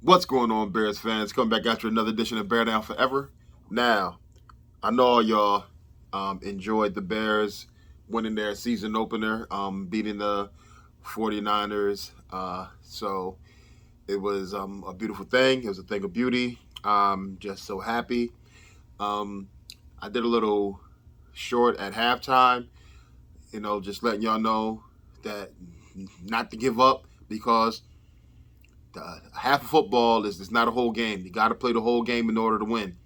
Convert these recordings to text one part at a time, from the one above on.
What's going on, Bears fans? Coming back after another edition of Bear Down Forever. Now, I know all y'all enjoyed the Bears winning their season opener, beating the 49ers. So it was a beautiful thing. It was a thing of beauty. Just so happy. Um, I did a little short at halftime, just letting y'all know that not to give up because half of football is not a whole game. You got to play the whole game in order to win.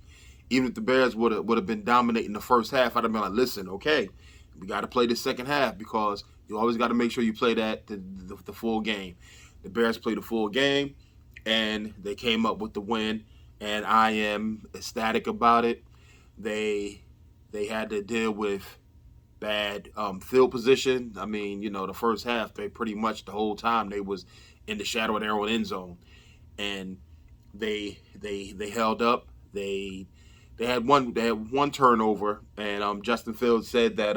Even if the Bears would have been dominating the first half, I'd have been like, listen, okay, we got to play the second half because you always got to make sure you play the full game. The Bears played the full game, and they came up with the win, and I am ecstatic about it. They they had to deal with bad field position. I mean, the first half, they pretty much the whole time they was in the shadow of their own end zone, and they held up. They had one turnover, and Justin Fields said that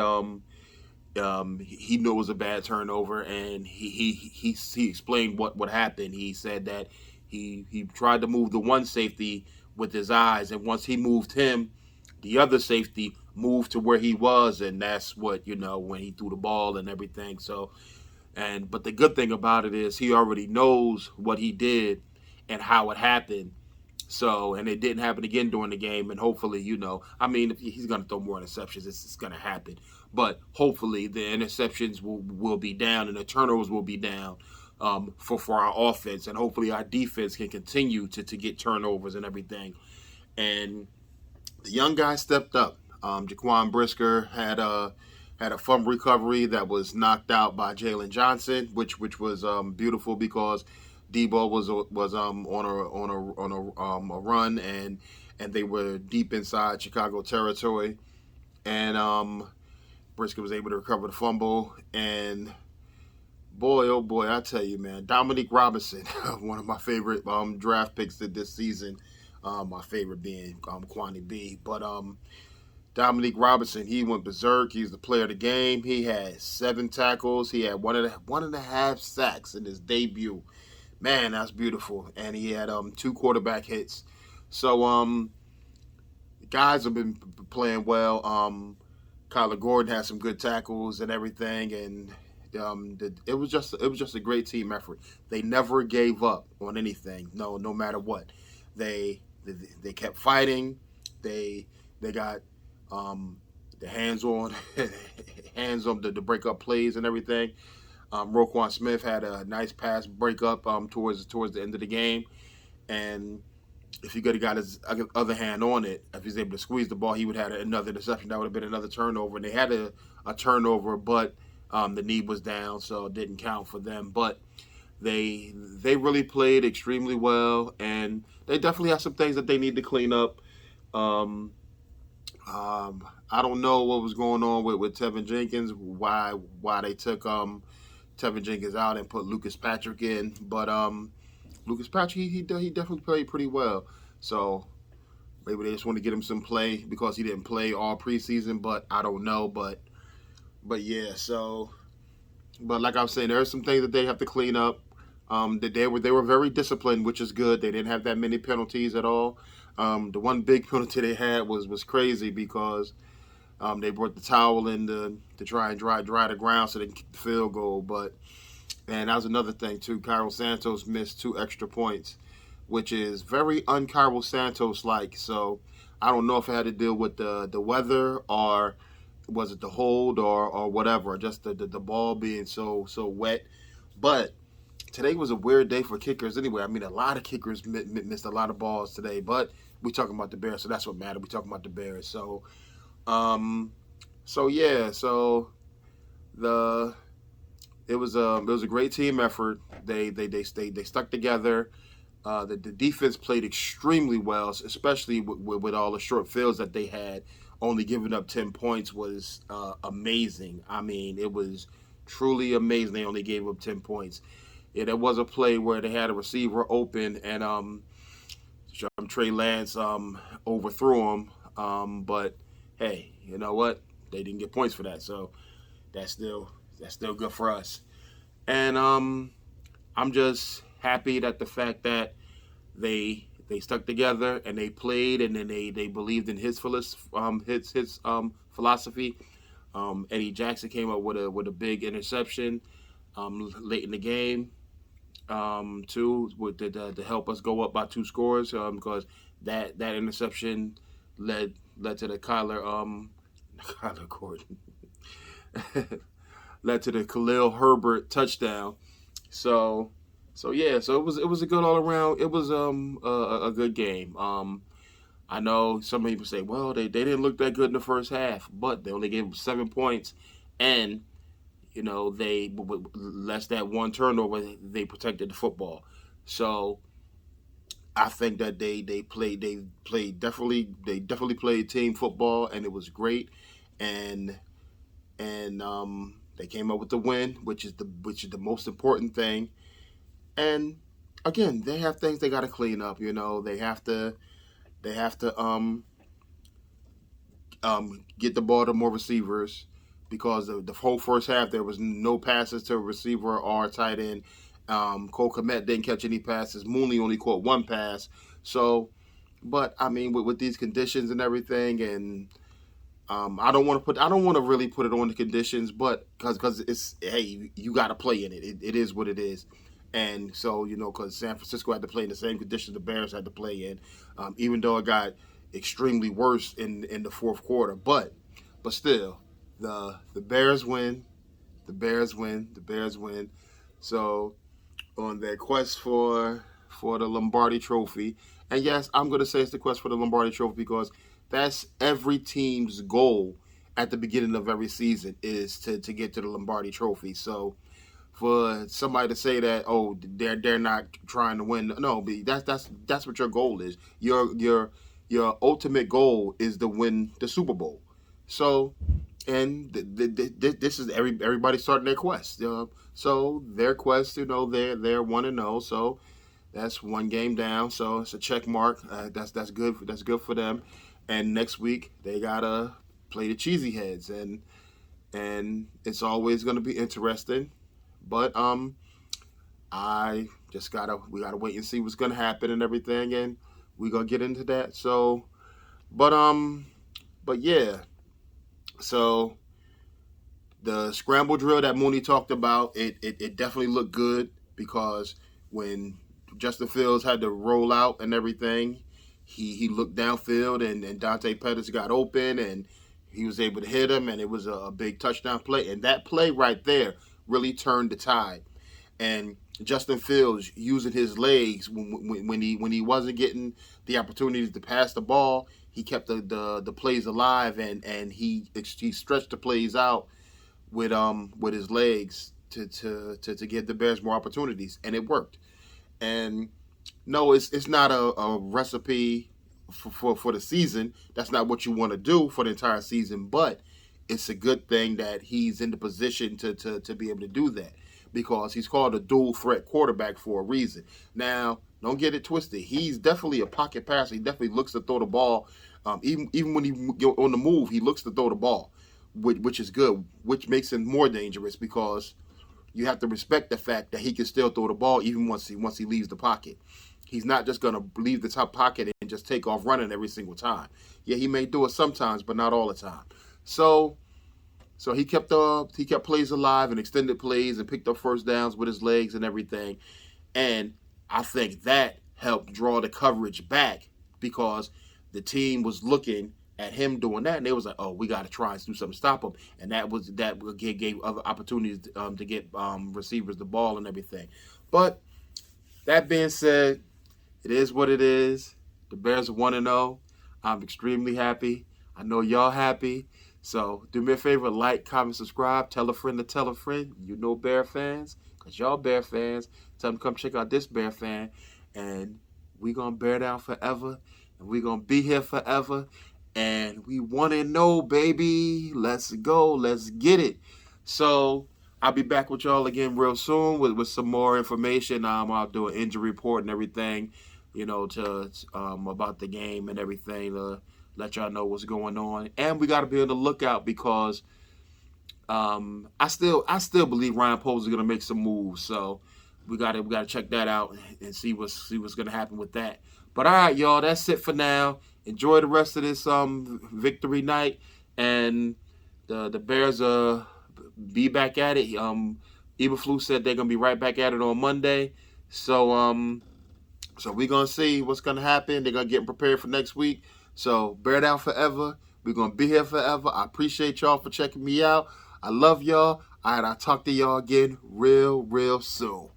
he knew it was a bad turnover, and he explained what happened. He said that he tried to move the one safety with his eyes, and once he moved him, the other safety moved to where he was, and that's what when he threw the ball and everything. So, but the good thing about it is he already knows what he did and how it happened. So, and it didn't happen again during the game. And hopefully, I mean, if he's going to throw more interceptions, it's going to happen. But hopefully, the interceptions will be down and the turnovers will be down for our offense. And hopefully, our defense can continue to get turnovers and everything. And the young guy stepped up. Jaquan Brisker had a fumble recovery that was knocked out by Jalen Johnson, which was beautiful because Debo was on a run, and they were deep inside Chicago territory, and Brisker was able to recover the fumble. And boy, oh boy, I tell you, man, Dominique Robinson, one of my favorite draft picks this season. My favorite being Kwani B, but Dominique Robinson, he went berserk. He's the player of the game. He had 7 tackles. He had one and a half sacks in his debut. Man, that's beautiful. And he had 2 quarterback hits. So guys have been playing well. Kyler Gordon had some good tackles and everything, and it was just a great team effort. They never gave up on anything. No matter what, they kept fighting. They got the hands on hands on to break up plays and everything. Roquan Smith had a nice pass breakup towards the end of the game, and if he could have got his other hand on it, if he's able to squeeze the ball, he would have had another interception. That would have been another turnover. And they had a turnover, but the knee was down, so it didn't count for them. But they really played extremely well, and they definitely have some things that they need to clean up. Um, I don't know what was going on with Tevin Jenkins, why they took Tevin Jenkins out and put Lucas Patrick in, but Lucas Patrick he definitely played pretty well. So maybe they just want to get him some play because he didn't play all preseason, but I don't know. But yeah, so but like I was saying, there are some things that they have to clean up. That they were very disciplined, which is good. They didn't have that many penalties at all. The one big penalty they had was crazy because they brought the towel in to try and dry the ground so they can kick the field goal. But and that was another thing too. Cairo Santos missed 2 extra points, which is very un-Cairo Santos like. So I don't know if it had to deal with the weather or was it the hold or whatever, just the ball being so wet. But today was a weird day for kickers anyway. I mean, a lot of kickers missed a lot of balls today, but we talking about the Bears, so that's what mattered. We talking about the Bears. Um, so yeah, so the it was a great team effort. They stuck together. The defense played extremely well, especially with all the short fields that they had. Only giving up 10 points was amazing. I mean, it was truly amazing. They only gave up 10 points. Yeah, there was a play where they had a receiver open and Trey Lance overthrew him. But hey, you know what? They didn't get points for that, so that's still that's still good for us. And I'm just happy that the fact that they stuck together and they played, and then they believed in his philosophy. Eddie Jackson came up with a big interception late in the game, too, to help us go up by 2 scores, because that interception led to the Kyler Gordon led to the Khalil Herbert touchdown. So yeah, so it was a good all around. It was a good game. I know some people say, well, they didn't look that good in the first half, but they only gave 7 points, and they less that one turnover, they protected the football. So I think that they definitely played team football, and it was great, and they came up with the win, which is the most important thing. And again, they have things they got to clean up. They have to get the ball to more receivers, because the whole first half there was no passes to a receiver or a tight end. Cole Kmet didn't catch any passes. Mooney only caught 1 pass. So, but I mean, with these conditions and everything, and I don't want to really put it on the conditions, but because it's, hey, you got to play in it. It is what it is. And so, because San Francisco had to play in the same conditions the Bears had to play in, even though it got extremely worse in the fourth quarter. But still, the Bears win. The Bears win. The Bears win. So, on their quest for the Lombardi Trophy, and yes, I'm going to say it's the quest for the Lombardi Trophy, because that's every team's goal at the beginning of every season, is to get to the Lombardi Trophy. So, for somebody to say that, oh, they're not trying to win, no, that's what your goal is. Your ultimate goal is to win the Super Bowl. So, and this is everybody starting their quest. So their quest, they're 1-0. So that's 1 game down. So it's a check mark. That's good. That's good for them. And next week they gotta play the Cheesy Heads, and it's always gonna be interesting. But we gotta wait and see what's gonna happen and everything, and we're gonna get into that. So, but yeah. So the scramble drill that Mooney talked about, it definitely looked good, because when Justin Fields had to roll out and everything, he looked downfield, and Dante Pettis got open, and he was able to hit him, and it was a big touchdown play. And that play right there really turned the tide. And Justin Fields using his legs when he wasn't getting the opportunities to pass the ball, he kept the plays alive, and he stretched the plays out with his legs to give the Bears more opportunities, and it worked. And no, it's not a recipe for the season. That's not what you want to do for the entire season, but it's a good thing that he's in the position to be able to do that, because he's called a dual threat quarterback for a reason. Now, don't get it twisted. He's definitely a pocket passer. He definitely looks to throw the ball. Even when he on the move, he looks to throw the ball, which is good, which makes him more dangerous, because you have to respect the fact that he can still throw the ball even once he leaves the pocket. He's not just going to leave the top pocket and just take off running every single time. Yeah, he may do it sometimes, but not all the time. So he kept plays alive and extended plays and picked up first downs with his legs and everything. And I think that helped draw the coverage back, because the team was looking at him doing that, and they was like, "Oh, we got to try and do something to stop him." And that gave other opportunities to get receivers the ball and everything. But that being said, it is what it is. The Bears are 1-0. I'm extremely happy. I know y'all happy. So do me a favor, like, comment, subscribe, tell a friend to tell a friend. Bear fans, because y'all Bear fans. Tell them to come check out this Bear fan. And we going to bear down forever. And we going to be here forever. And we 1-0, baby. Let's go. Let's get it. So I'll be back with y'all again real soon with some more information. I'll do an injury report and everything, to about the game and everything, to let y'all know what's going on. And we got to be on the lookout, because I still believe Ryan Poles is going to make some moves. So, we gotta check that out and see what's gonna happen with that. But all right, y'all, that's it for now. Enjoy the rest of this victory night, and the Bears be back at it. Eberflus said they're gonna be right back at it on Monday. So we're gonna see what's gonna happen. They're gonna get prepared for next week. So bear down forever. We're gonna be here forever. I appreciate y'all for checking me out. I love y'all. All right, I'll talk to y'all again real soon.